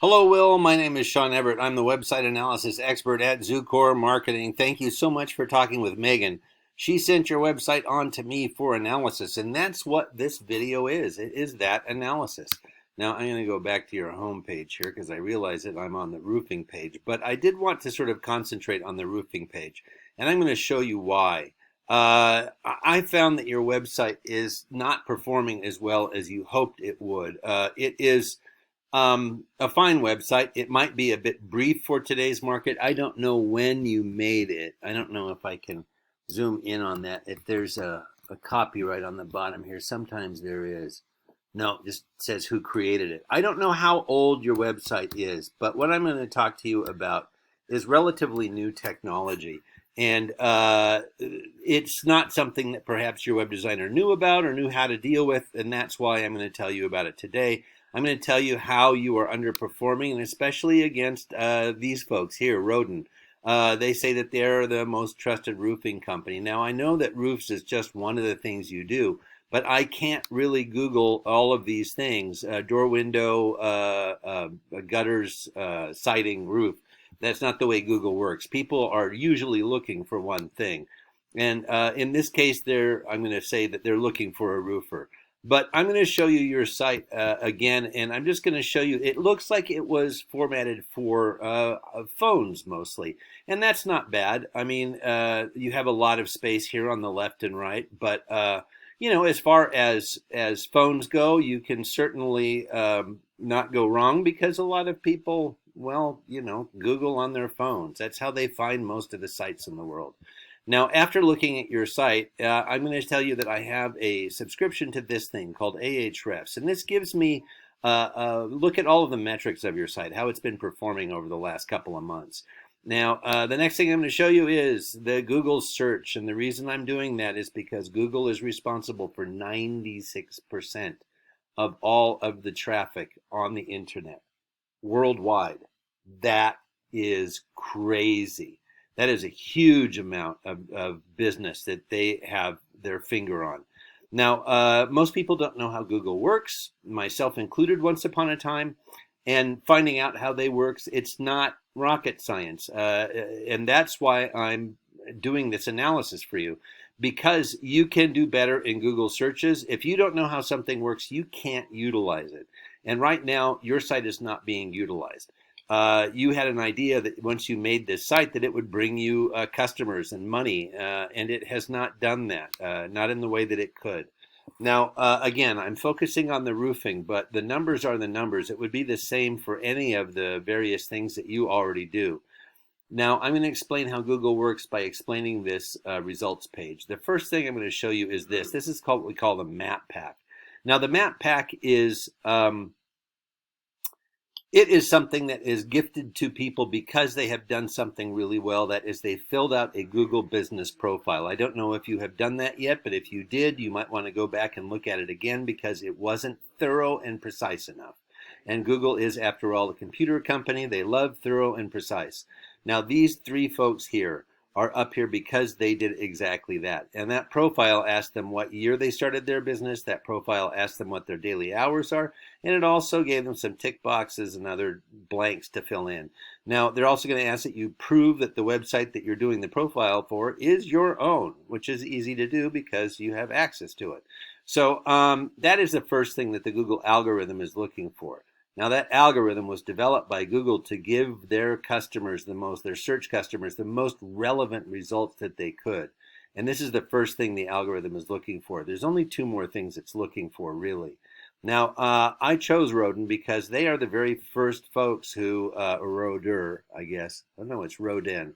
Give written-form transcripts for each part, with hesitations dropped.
Hello, Will. My name is Sean Everett. I'm the website analysis expert at Zucor Marketing. Thank you so much for talking with Megan. She sent your website on to me for analysis, and that's what this video is. It is that analysis. Now, I'm going to go back to your home page here because I realize that I'm on the roofing page, but I did want to sort of concentrate on the roofing page, and I'm going to show you why. I found that your website is not performing as well as you hoped it would. It is a fine website. It might be a bit brief for today's market. I don't know when you made it. I don't know if I can zoom in on that. If there's a copyright on the bottom here, sometimes there is. No, it just says who created it. I don't know how old your website is, but what I'm going to talk to you about is relatively new technology. And it's not something that perhaps your web designer knew about or knew how to deal with, and that's why I'm going to tell you about it today. I'm going to tell you how you are underperforming, and especially against these folks here, Roden. They say that they're the most trusted roofing company. Now, I know that roofs is just one of the things you do, but I can't really Google all of these things. Door, window, gutters, siding, roof. That's not the way Google works. People are usually looking for one thing. And in this case, I'm going to say that they're looking for a roofer. But I'm going to show you your site again, and I'm just going to show you, it looks like it was formatted for phones mostly, and that's not bad. I mean, you have a lot of space here on the left and right, but as far as phones go, you can certainly not go wrong because a lot of people, well, Google on their phones. That's how they find most of the sites in the world. Now, after looking at your site, I'm going to tell you that I have a subscription to this thing called Ahrefs, and this gives me a look at all of the metrics of your site, how it's been performing over the last couple of months. Now, the next thing I'm going to show you is the Google search, and the reason I'm doing that is because Google is responsible for 96% of all of the traffic on the internet worldwide. That is crazy. That is a huge amount of business that they have their finger on. Now, most people don't know how Google works, myself included once upon a time, and finding out how they works, it's not rocket science. And that's why I'm doing this analysis for you, because you can do better in Google searches. If you don't know how something works, you can't utilize it. And right now, your site is not being utilized. You had an idea that once you made this site that it would bring you customers and money, and it has not done that, not in the way that it could. Now, again, I'm focusing on the roofing, but the numbers are the numbers. It would be the same for any of the various things that you already do. Now, I'm going to explain how Google works by explaining this results page. The first thing I'm going to show you is this. This is called what we call the map pack. Now, the map pack is it is something that is gifted to people because they have done something really well. That is, they filled out a Google business profile. I don't know if you have done that yet, but if you did, you might want to go back and look at it again because it wasn't thorough and precise enough. And Google is, after all, a computer company. They love thorough and precise. Now, these three folks here are up here because they did exactly that. And that profile asked them what year they started their business. That profile asked them what their daily hours are. And it also gave them some tick boxes and other blanks to fill in. Now, they're also going to ask that you prove that the website that you're doing the profile for is your own, which is easy to do because you have access to it. So that is the first thing that the Google algorithm is looking for. Now, that algorithm was developed by Google to give their customers their search customers, the most relevant results that they could. And this is the first thing the algorithm is looking for. There's only two more things it's looking for, really. Now, I chose Roden because they are the very first folks who, Roder, I guess. Oh, no, it's Roden.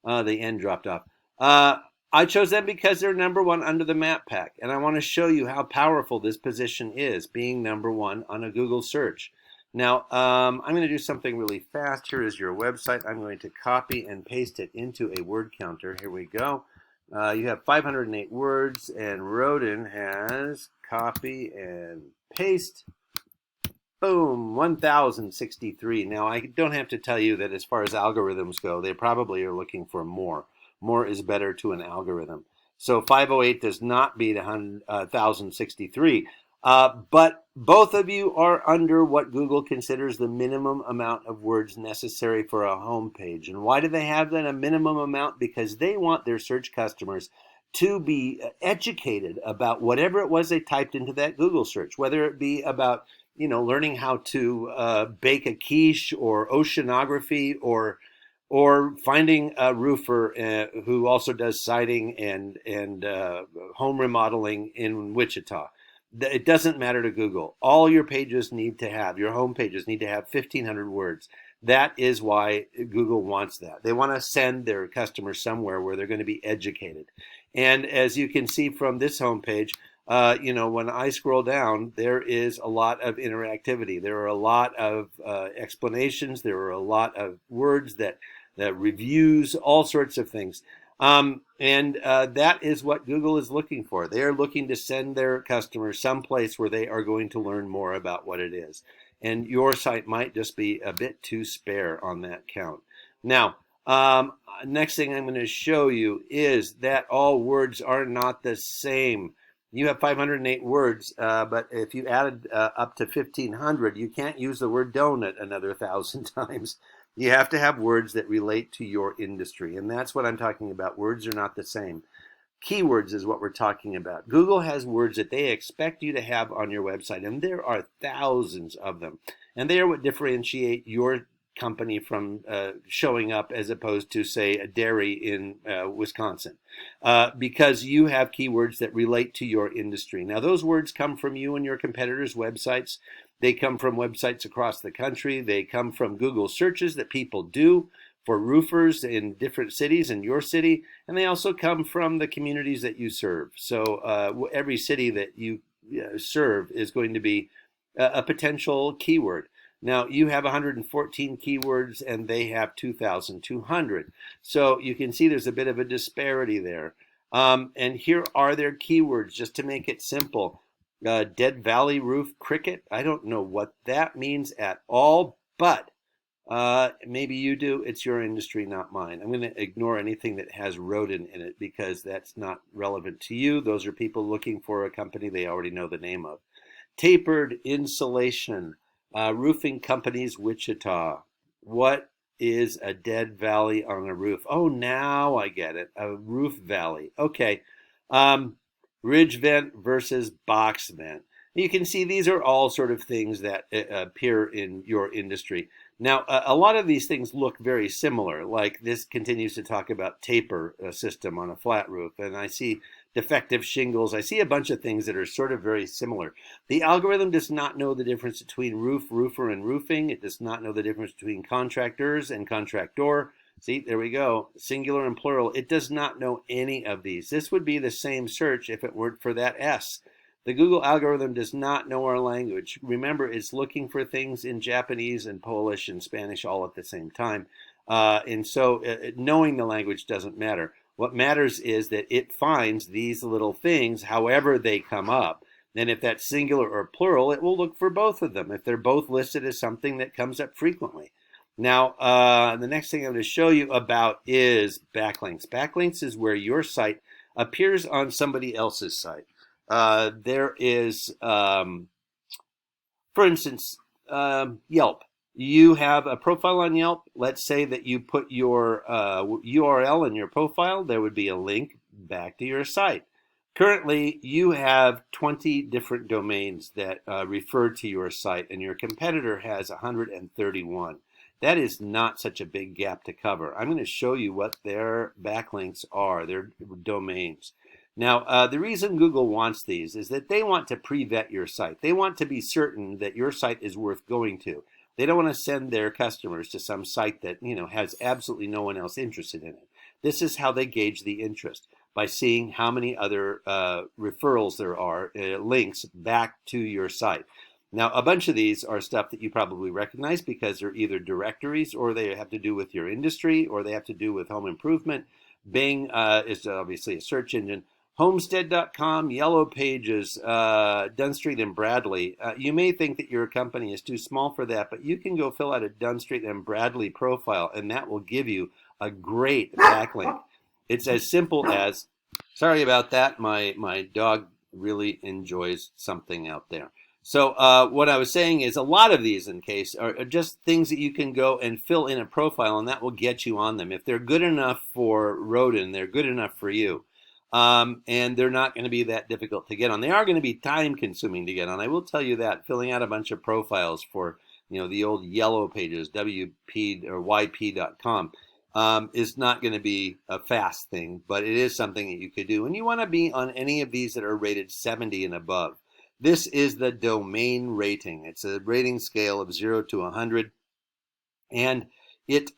The N dropped off. I chose them because they're number one under the map pack. And I want to show you how powerful this position is, being number one on a Google search. Now, I'm going to do something really fast. Here is your website. I'm going to copy and paste it into a word counter. Here we go. You have 508 words, and Roden has copy and paste. Boom, 1063. Now, I don't have to tell you that as far as algorithms go, they probably are looking for more. More is better to an algorithm. So 508 does not beat 1063. But both of you are under what Google considers the minimum amount of words necessary for a home page. And why do they have that a minimum amount? Because they want their search customers to be educated about whatever it was they typed into that Google search, whether it be about learning how to bake a quiche or oceanography or finding a roofer who also does siding and home remodeling in Wichita. It doesn't matter to Google. All your pages need to have, your home pages need to have 1,500 words. That is why Google wants that. They want to send their customers somewhere where they're going to be educated. And as you can see from this homepage, when I scroll down, there is a lot of interactivity. There are a lot of explanations. There are a lot of words that reviews, all sorts of things. And that is what Google is looking for. They are looking to send their customers someplace where they are going to learn more about what it is. And your site might just be a bit too spare on that count. Now, next thing I'm going to show you is that all words are not the same. You have 508 words, but if you added up to 1,500, you can't use the word donut another 1,000 times. You have to have words that relate to your industry, and that's what I'm talking about. Words are not the same. Keywords is what we're talking about. Google has words that they expect you to have on your website, and there are thousands of them. And they are what differentiate your company from showing up as opposed to, say, a dairy in Wisconsin, because you have keywords that relate to your industry. Now, those words come from you and your competitors' websites. They come from websites across the country. They come from Google searches that people do for roofers in different cities in your city, and they also come from the communities that you serve. So every city that you serve is going to be a potential keyword. Now, you have 114 keywords and they have 2,200. So you can see there's a bit of a disparity there. And here are their keywords, just to make it simple. Dead Valley Roof Cricket. I don't know what that means at all, but maybe you do. It's your industry, not mine. I'm going to ignore anything that has rodent in it because that's not relevant to you. Those are people looking for a company they already know the name of. Tapered Insulation. Roofing Companies, Wichita. What is a dead valley on a roof? Oh, now I get it. A roof valley. Okay. Ridge vent versus box vent. You can see these are all sort of things that appear in your industry. Now, a lot of these things look very similar, like this continues to talk about taper system on a flat roof, and I see defective shingles. I see a bunch of things that are sort of very similar. The algorithm does not know the difference between roof, roofer, and roofing. It does not know the difference between contractors and contractor. See, there we go, singular and plural. It does not know any of these. This would be the same search if it weren't for that S. The Google algorithm does not know our language. Remember, it's looking for things in Japanese and Polish and Spanish all at the same time. And so knowing the language doesn't matter. What matters is that it finds these little things however they come up. And if that's singular or plural, it will look for both of them if they're both listed as something that comes up frequently. Now, the next thing I'm going to show you about is backlinks. Backlinks is where your site appears on somebody else's site. There is, for instance, Yelp. You have a profile on Yelp. Let's say that you put your URL in your profile. There would be a link back to your site. Currently, you have 20 different domains that refer to your site, and your competitor has 131. That is not such a big gap to cover. I'm going to show you what their backlinks are, their domains. Now, the reason Google wants these is that they want to pre-vet your site. They want to be certain that your site is worth going to. They don't want to send their customers to some site that, has absolutely no one else interested in it. This is how they gauge the interest, by seeing how many other referrals there are, links back to your site. Now, a bunch of these are stuff that you probably recognize because they're either directories or they have to do with your industry or they have to do with home improvement. Bing is obviously a search engine. Homestead.com, Yellow Pages, Dunn Street and Bradley. You may think that your company is too small for that, but you can go fill out a Dunn Street and Bradley profile, and that will give you a great backlink. It's as simple as, sorry about that, my dog really enjoys something out there. So what I was saying is a lot of these in case are just things that you can go and fill in a profile, and that will get you on them. If they're good enough for Roden, they're good enough for you. And they're not going to be that difficult to get on. They are going to be time consuming to get on. I will tell you that filling out a bunch of profiles for the old yellow pages, WP or YP.com, is not going to be a fast thing, but it is something that you could do. And you want to be on any of these that are rated 70 and above. This is the domain rating. It's a rating scale of 0 to 100. And it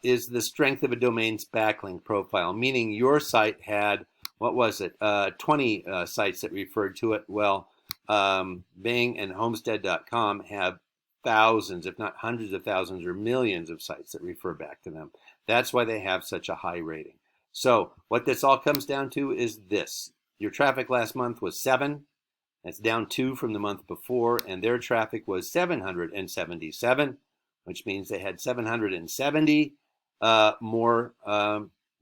is the strength of a domain's backlink profile, meaning your site had, what was it, 20 sites that referred to it. Well, Bing and Homestead.com have thousands, if not hundreds of thousands or millions of sites that refer back to them. That's why they have such a high rating. So what this all comes down to is this. Your traffic last month was 7. That's down 2 from the month before, and their traffic was 777, which means they had 770 more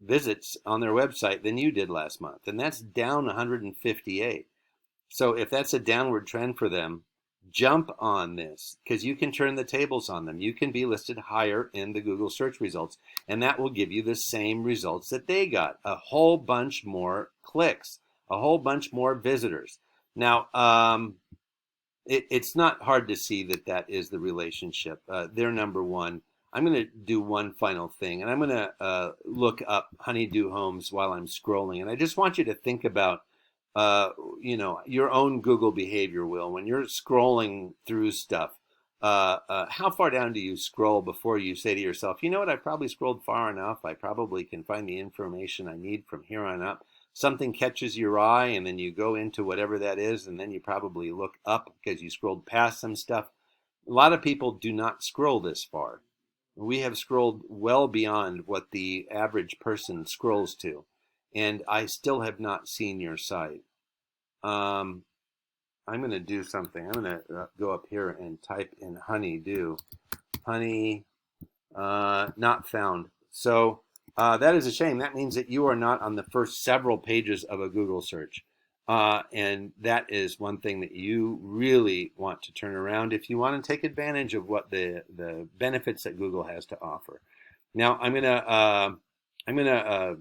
visits on their website than you did last month. And that's down 158. So if that's a downward trend for them, jump on this, because you can turn the tables on them. You can be listed higher in the Google search results, and that will give you the same results that they got. A whole bunch more clicks, a whole bunch more visitors. Now, it's not hard to see that that is the relationship. They're number one. I'm going to do one final thing, and I'm going to look up Honeydew Homes while I'm scrolling. And I just want you to think about, your own Google behavior, Will. When you're scrolling through stuff, how far down do you scroll before you say to yourself, you know what, I probably scrolled far enough. I probably can find the information I need from here on up. Something catches your eye, and then you go into whatever that is, and then you probably look up because you scrolled past some stuff. A lot of people do not scroll this far. We have scrolled well beyond what the average person scrolls to, and I still have not seen your site. I'm going to do something. I'm going to go up here and type in honeydew. Honey, not found. So that is a shame. That means that you are not on the first several pages of a Google search. And that is one thing that you really want to turn around if you want to take advantage of what the benefits that Google has to offer. Now, I'm gonna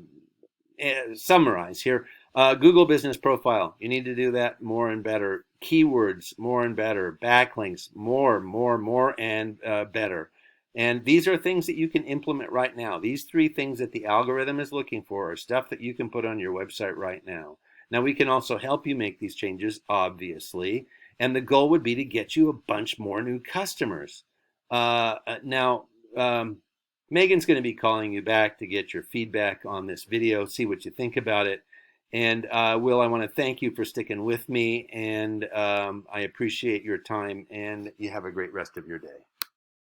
summarize here. Google Business Profile. You need to do that more and better. Keywords, more and better. Backlinks, more, and better. And these are things that you can implement right now. These 3 things that the algorithm is looking for are stuff that you can put on your website right now. Now, we can also help you make these changes, obviously. And the goal would be to get you a bunch more new customers. Now, Megan's going to be calling you back to get your feedback on this video, see what you think about it. And Will, I want to thank you for sticking with me, and I appreciate your time, and you have a great rest of your day.